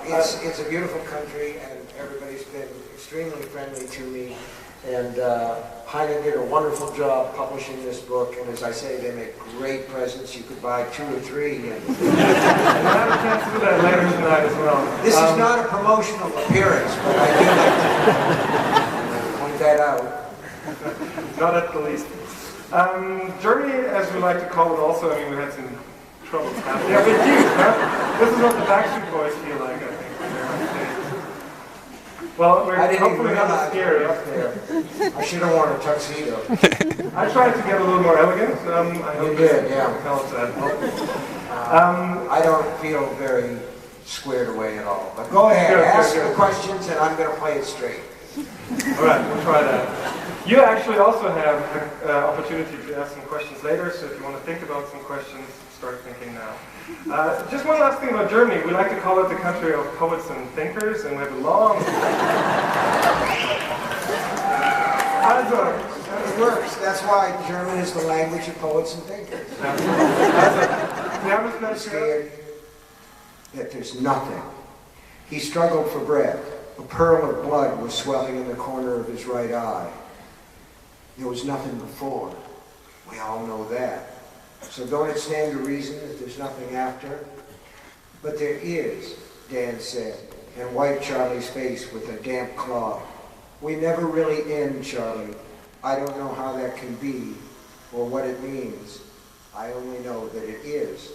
it's a beautiful country, and everybody's been extremely friendly to me. And Heine did a wonderful job publishing this book, and as I say, they make great presents. You could buy 2 or 3. And I have a chance to do that later tonight as well. This is not a promotional appearance, but I do like to point that out. Not at the least. Germany, as we like to call it also, I mean, we had some troubles happening. Yeah, with you, huh? This is what the Backstreet Boys feel like, I think. Well, we're hopefully not scary. Up there. I should have worn a tuxedo. I tried to get a little more elegant. I hope you did, yeah. Helps that. I don't feel very squared away at all. But go ahead, ask the questions, and I'm going to play it straight. All right, we'll try that. You actually also have an opportunity to ask some questions later, so if you want to think about some questions, start thinking now. Just one last thing about Germany. We like to call it the country of poets and thinkers, and we have a long... It works. That's why German is the language of poets and thinkers. I'm scared that there's nothing. He struggled for breath. A pearl of blood was swelling in the corner of his right eye. There was nothing before. We all know that. So don't it stand to reason that there's nothing after? But there is, Dan said, and wiped Charlie's face with a damp cloth. We never really end, Charlie. I don't know how that can be or what it means. I only know that it is.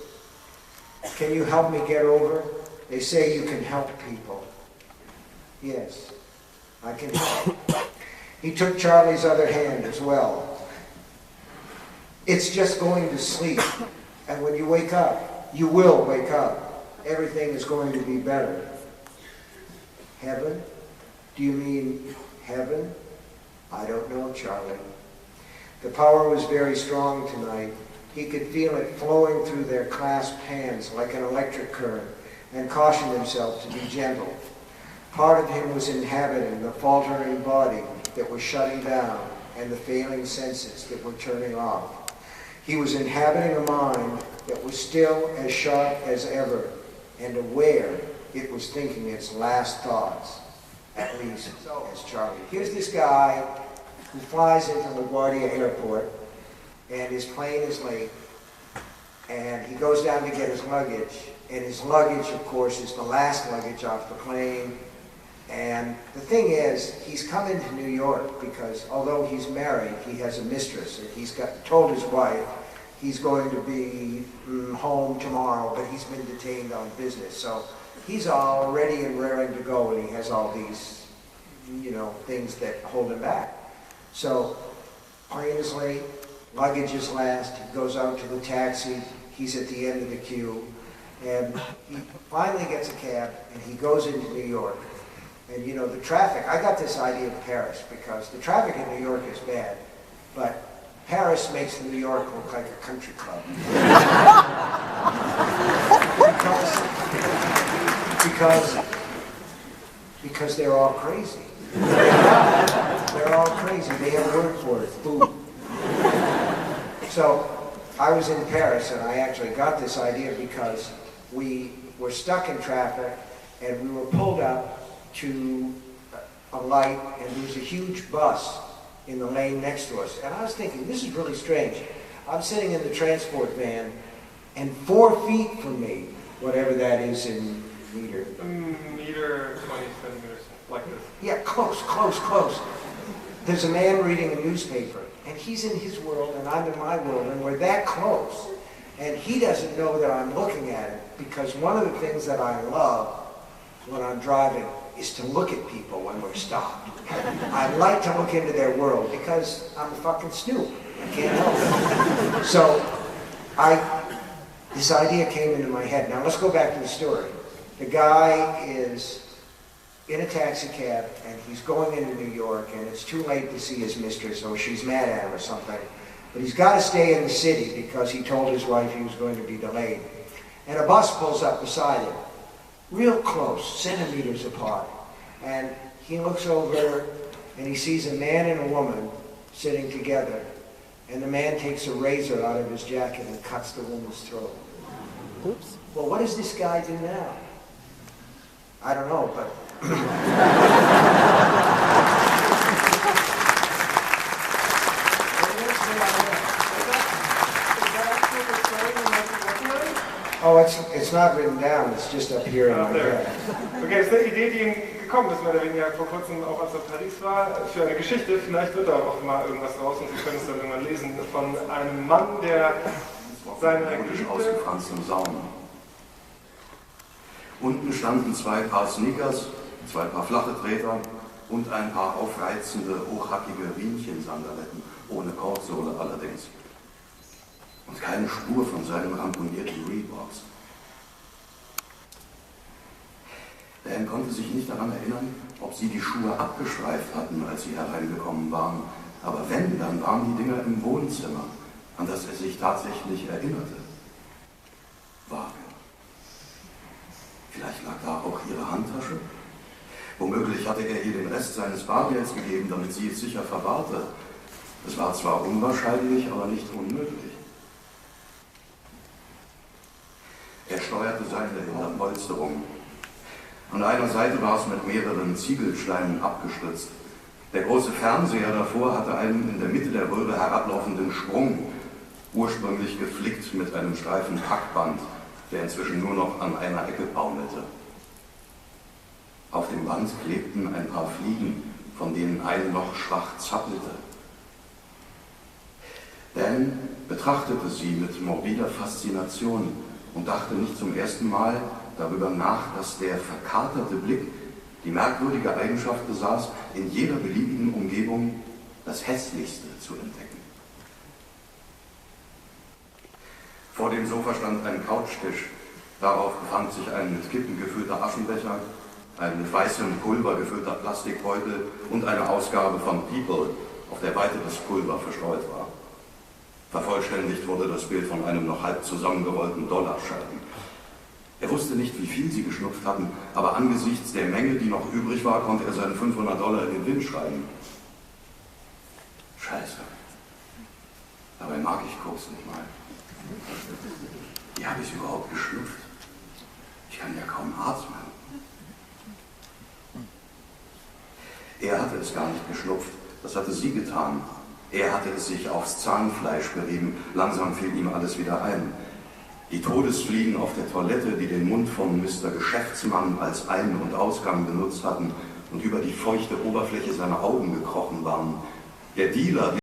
Can you help me get over? They say you can help people. Yes, I can help. He took Charlie's other hand as well. It's just going to sleep. And when you wake up, you will wake up. Everything is going to be better. Heaven? Do you mean heaven? I don't know, Charlie. The power was very strong tonight. He could feel it flowing through their clasped hands like an electric current, and cautioned himself to be gentle. Part of him was inhabiting the faltering body that was shutting down and the failing senses that were turning off. He was inhabiting a mind that was still as sharp as ever and aware it was thinking its last thoughts, at least as Charlie. Here's this guy who flies into LaGuardia Airport, and his plane is late, and he goes down to get his luggage, and his luggage, of course, is the last luggage off the plane. And the thing is, he's come into New York because although he's married, he has a mistress, and he's told his wife he's going to be home tomorrow, but he's been detained on business. So he's all ready and raring to go, and he has all these, things that hold him back. So plane is late, luggage is last, he goes out to the taxi, he's at the end of the queue, and he finally gets a cab, and he goes into New York. And the traffic, I got this idea of Paris because the traffic in New York is bad, but Paris makes New York look like a country club. because they're all crazy. They're all crazy. They have a word for it, food. So I was in Paris, and I actually got this idea because we were stuck in traffic, and we were pulled up to a light, and there was a huge bus in the lane next to us. And I was thinking, this is really strange. I'm sitting in the transport van, and 4 feet from me, whatever that is in meter. Meter, 20 centimeters, like this. Yeah, close. There's a man reading a newspaper, and he's in his world, and I'm in my world, and we're that close. And he doesn't know that I'm looking at it, because one of the things that I love when I'm driving is to look at people when we're stopped. I like to look into their world because I'm a fucking snoop. I can't help it. So this idea came into my head. Now let's go back to the story. The guy is in a taxi cab, and he's going into New York, and it's too late to see his mistress, or she's mad at him or something. But he's got to stay in the city because he told his wife he was going to be delayed. And a bus pulls up beside him, real close, centimeters apart. And he looks over, and he sees a man and a woman sitting together. And the man takes a razor out of his jacket and cuts the woman's throat. Oops. Well, what does this guy do now? I don't know, but oh, it's not written down, it's just up here in my head. Okay, das ist eine Idee, die ihm gekommen ist, mehr oder weniger vor kurzem, auch als er in Paris war, für eine Geschichte. Vielleicht wird da auch mal irgendwas raus und Sie können es dann irgendwann lesen, von einem Mann, der seine Geliebte... ausgefransten Saum. Unten standen 2 Paar Sneakers, 2 Paar flache Treter und ein paar aufreizende, hochhackige Riemchensandaletten, ohne Korksohle allerdings. Und keine Spur von seinen ramponierten Reeboks. Dan konnte sich nicht daran erinnern, ob sie die Schuhe abgestreift hatten, als sie hereingekommen waren. Aber wenn, dann waren die Dinger im Wohnzimmer, an das er sich tatsächlich erinnerte. Vage. Vielleicht lag da auch ihre Handtasche. Womöglich hatte er ihr den Rest seines Bargelds gegeben, damit sie es sicher verwahrte. Es war zwar unwahrscheinlich, aber nicht unmöglich. Er steuerte seine Hinterpolsterung. An einer Seite war es mit mehreren Ziegelsteinen abgestützt. Der große Fernseher davor hatte einen in der Mitte der Röhre herablaufenden Sprung, ursprünglich geflickt mit einem Streifen Packband, der inzwischen nur noch an einer Ecke baumelte. Auf dem Band klebten ein paar Fliegen, von denen eine noch schwach zappelte. Dan betrachtete sie mit morbider Faszination und dachte nicht zum ersten Mal darüber nach, dass der verkaterte Blick die merkwürdige Eigenschaft besaß, in jeder beliebigen Umgebung das Hässlichste zu entdecken. Vor dem Sofa stand ein Couchtisch. Darauf befand sich ein mit Kippen gefüllter Aschenbecher, ein mit weißem Pulver gefüllter Plastikbeutel und eine Ausgabe von People, auf der weiteres Pulver verstreut war. Vervollständigt wurde das Bild von einem noch halb zusammengerollten Dollarschein. Er wusste nicht, wie viel sie geschnupft hatten, aber angesichts der Menge, die noch übrig war, konnte er seinen $500 in den Wind schreiben. Scheiße. Dabei mag ich Koks nicht mal. Wie habe ich überhaupt geschnupft? Ich kann ja kaum atmen. Er hatte es gar nicht geschnupft, das hatte sie getan. Er hatte es sich aufs Zahnfleisch gerieben, langsam fiel ihm alles wieder ein. Die Todesfliegen auf der Toilette, die den Mund von Mr. Geschäftsmann als Ein- und Ausgang benutzt hatten und über die feuchte Oberfläche seiner Augen gekrochen waren. Der Dealer,